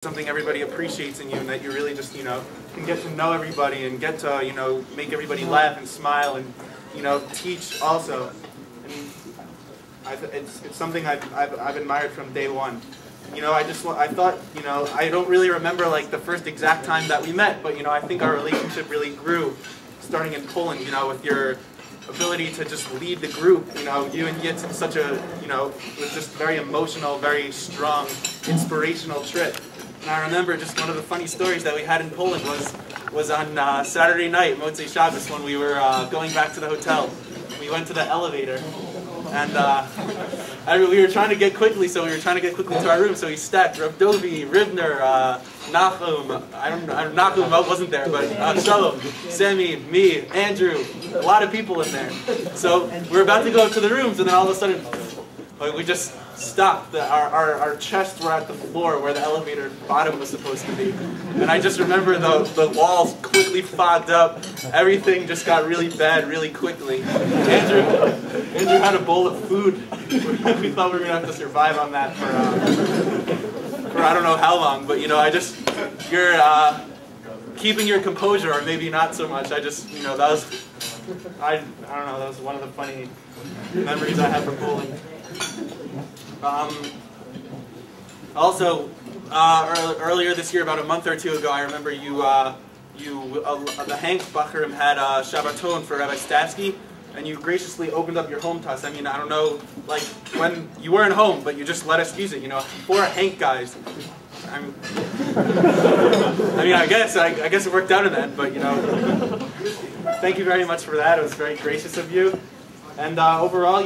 something everybody appreciates in you, and that you really just, can get to know everybody and get to, make everybody laugh and smile and, teach also. And it's something I've admired from day one. I thought, I don't really remember like the first exact time that we met, but I think our relationship really grew starting in Poland, with your ability to just lead the group. You and Yitz such a, it was just very emotional, very strong, inspirational trip. And I remember just one of the funny stories that we had in Poland was on Saturday night, Motzei Shabbos, when we were going back to the hotel. We went to the elevator, and we were trying to get quickly, to our room, so we stacked Rav Dovi, Rivner, Nachum, Nachum wasn't there, but Shalom, Sammy, me, Andrew, a lot of people in there. So we were about to go up to the rooms, and then all of a sudden, we just stopped. Our chests were at the floor where the elevator bottom was supposed to be. And I just remember the walls quickly fogged up. Everything just got really bad really quickly. Andrew had a bowl of food. We thought we were going to have to survive on that for I don't know how long. But, you're keeping your composure, or maybe not so much. I don't know, that was one of the funny memories I have from Poland. Also, earlier this year, about a month or two ago, I remember the Hank Bacharim had Shabbaton for Rabbi Statsky, and you graciously opened up your home to us. I mean, I don't know, like, when you weren't home, but you just let us use it, for Hank guys. I guess it worked out in the end, but, thank you very much for that. It was very gracious of you. And overall,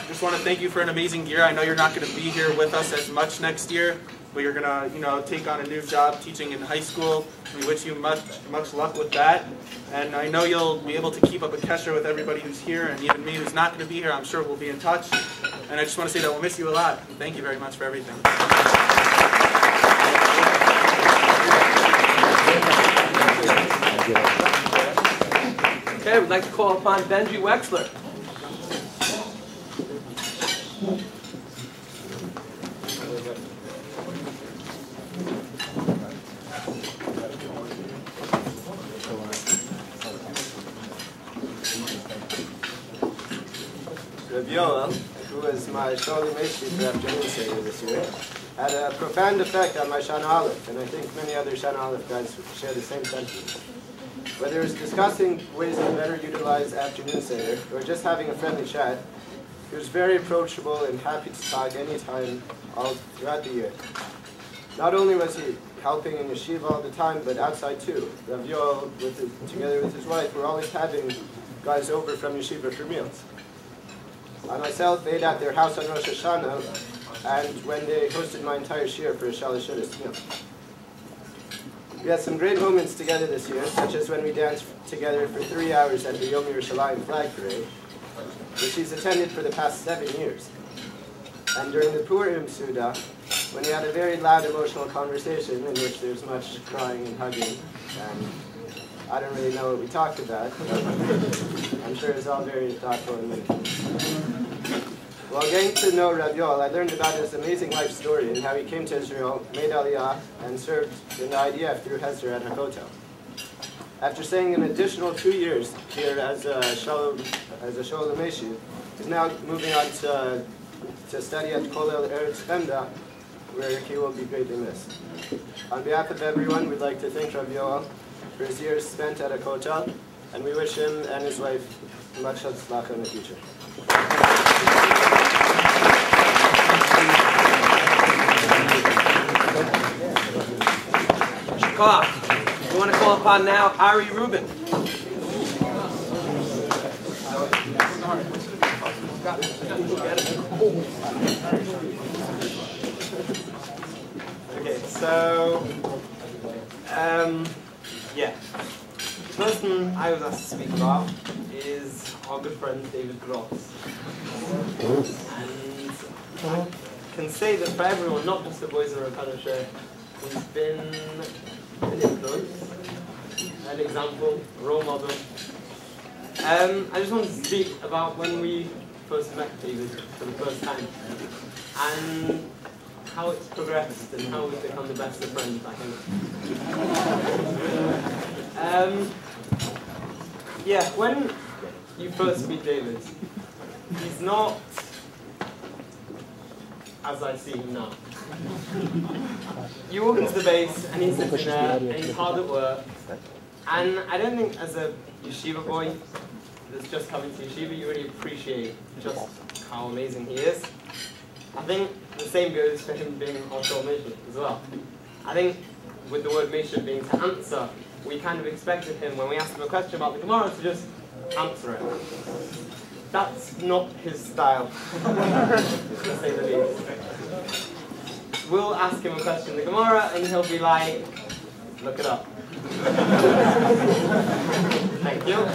just want to thank you for an amazing year. I know you're not going to be here with us as much next year, but you're going to, take on a new job teaching in high school. We wish you much luck with that. And I know you'll be able to keep up a kesher with everybody who's here, and even me who's not going to be here. I'm sure we'll be in touch. And I just want to say that we'll miss you a lot. And thank you very much for everything. Okay, we'd like to call upon Benji Wexler. Rav Yoel, who was my Sholem Eshi for afternoon Seder this year, had a profound effect on my Shana Aleph, and I think many other Shana Aleph guys share the same sentiment. Whether it was discussing ways to better utilize afternoon Seder, or just having a friendly chat, he was very approachable and happy to talk anytime all throughout the year. Not only was he helping in yeshiva all the time, but outside too. Rav Yoel, together with his wife, were always having guys over from yeshiva for meals. I myself ate at their house on Rosh Hashanah, and when they hosted my entire shir for a Shalosh Shudas meal. We had some great moments together this year, such as when we danced together for 3 hours at the Yom Yerushalayim flag parade, which he's attended for the past 7 years. And during the Purim Suda, when we had a very loud emotional conversation in which there's much crying and hugging, and I don't really know what we talked about, but I'm sure it's all very thoughtful and meaningful. While getting to know Rav Yoel, I learned about his amazing life story and how he came to Israel, made Aliyah, and served in the IDF through Hezder at Hakotel. After staying an additional 2 years here as a Sholem Eshi, he's now moving on to study at Kollel Eretz Chemda, where he will be greatly missed. On behalf of everyone, we'd like to thank Rav Yoel for his years spent at Hakotel, and we wish him and his wife much hatzlacha in the future. We want to call upon now Ari Rubin. Okay, so, yeah. The person I was asked to speak about is our good friend David Gross. And I can say that for everyone, not just the boys of Rakadashe, he's been an influence, an example, a role model. I just want to speak about when we first met David for the first time. And how it's progressed and how we've become the best of friends, I think. Yeah, when you first meet David, he's not as I see him now. You walk into the base and he's sitting there and he's hard at work. And I don't think as a yeshiva boy that's just coming to yeshiva, you really appreciate just how amazing he is. I think the same goes for him being also Mesibat as well. I think with the word Mesibat being to answer, we kind of expected him, when we asked him a question about the Gemara, to just answer it. That's not his style, to say the least. We'll ask him a question in the Gemara, and he'll be like, look it up. Thank you.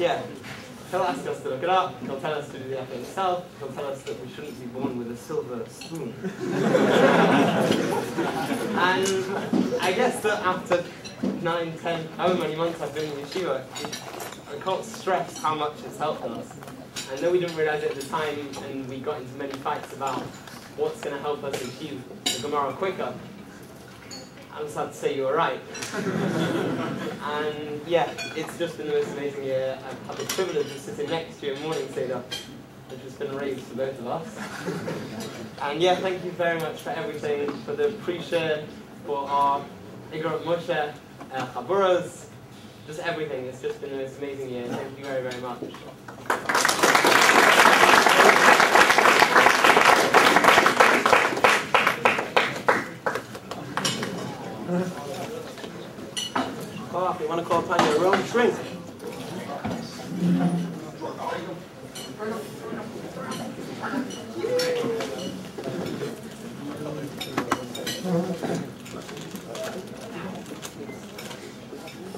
Yeah. He'll ask us to look it up, he'll tell us to do the effort himself, he'll tell us that we shouldn't be born with a silver spoon. And I guess that after 9, 10, however many months I've been in yeshiva, I can't stress how much it's helped us. I know we didn't realize it at the time, and we got into many fights about what's going to help us achieve the Gemara quicker. I'm sad to say you were right. And yeah, it's just been the most amazing year. I've had the privilege of sitting next to you in morning Seder, which has been raised for both of us. And yeah, thank you very much for everything, for the pre-share, for our Igrot Moshe, Chaburas, just everything. It's just been the most amazing year. Thank you very, very much. Oh, if you want to call upon your own drink.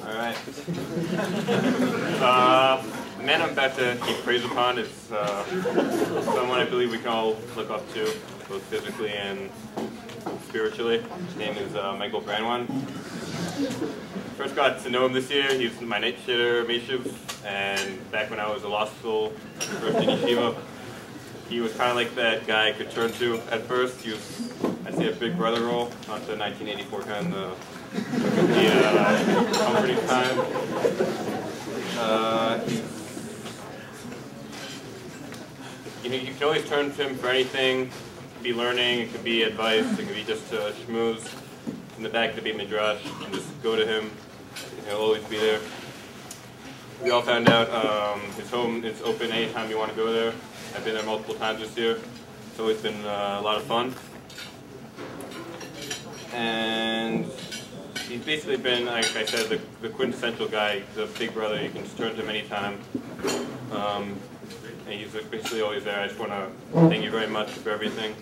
All right. The man I'm about to keep praise upon is someone I believe we can all look up to, both physically and spiritually. His name is Michael Branwan. First got to know him this year. He was my night shitter, Meshiv, and back when I was a law school, first in yeshiva, he was kind of like that guy I could turn to at first. He was, I'd say, a big brother role, not the 1984 kind, the comforting time. You know, you can always turn to him for anything. It could be learning, it could be advice, it could be just schmooze. In the back, it could be midrash. You can just go to him. He'll always be there. We all found out his home is open anytime you want to go there. I've been there multiple times this year. It's always been a lot of fun. And he's basically been, like I said, the quintessential guy, the big brother. You can just turn to him anytime. And he's basically always there. I just want to thank you very much for everything.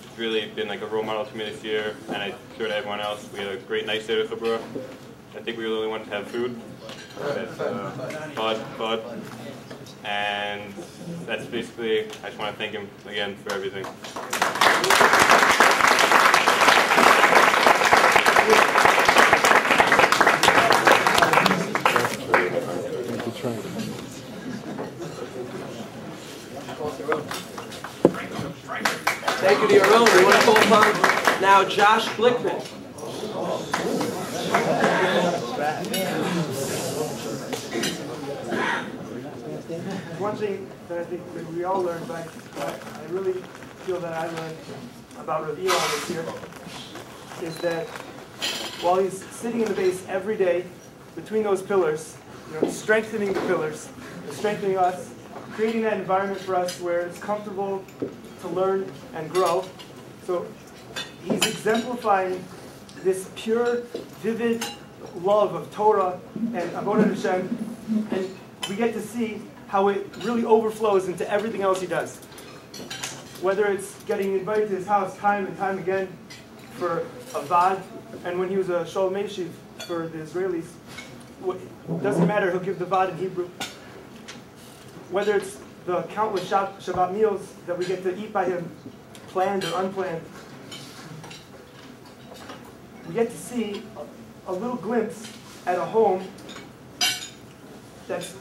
It's really been like a role model to me this year, and I'm sure to everyone else. We had a great night Seder Chabura. I think we were the only ones to have food. That's bud. And that's basically, I just want to thank him again for everything. Thank you to your own. We want to call upon now Josh Blickman. One thing that I think that we all learned, but I really feel that I learned about Rav Elon this year, is that while he's sitting in the base every day between those pillars, strengthening the pillars, strengthening us, creating that environment for us where it's comfortable to learn and grow. So he's exemplifying this pure, vivid love of Torah and Avodat Hashem, and we get to see how it really overflows into everything else he does. Whether it's getting invited to his house time and time again for a vad, and when he was a Sholem Meshiv for the Israelis, it doesn't matter, he'll give the vad in Hebrew. Whether it's the countless Shabbat meals that we get to eat by him, planned or unplanned, we get to see a little glimpse at a home that's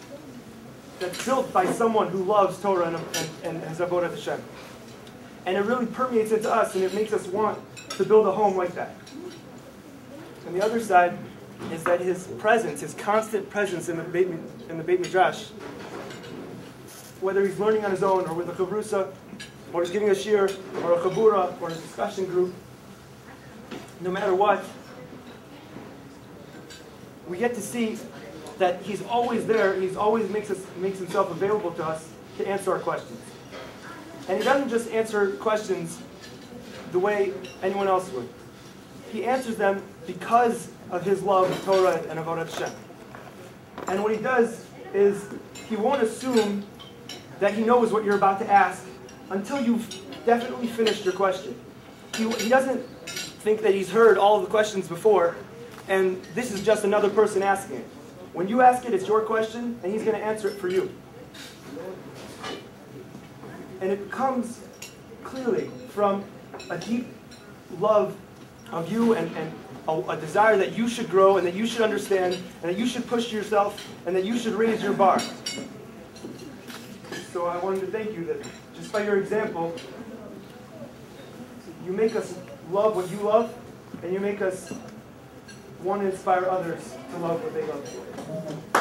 built by someone who loves Torah and has Avodat Hashem. And it really permeates into us, and it makes us want to build a home like that. And the other side is that his presence, his constant presence in the Beit Midrash, whether he's learning on his own or with a chavrusa, or he's giving a shir, or a chabura, or a discussion group, no matter what, we get to see that he's always there. He's always makes himself available to us to answer our questions. And he doesn't just answer questions the way anyone else would. He answers them because of his love of Torah and of Avodat Hashem. And what he does is he won't assume that he knows what you're about to ask until you've definitely finished your question. He doesn't think that he's heard all of the questions before, and this is just another person asking it. When you ask it, it's your question, and he's going to answer it for you. And it comes clearly from a deep love of you and a desire that you should grow and that you should understand and that you should push yourself and that you should raise your bar. So I wanted to thank you that just by your example, you make us love what you love and you make us want to inspire others to love what they love.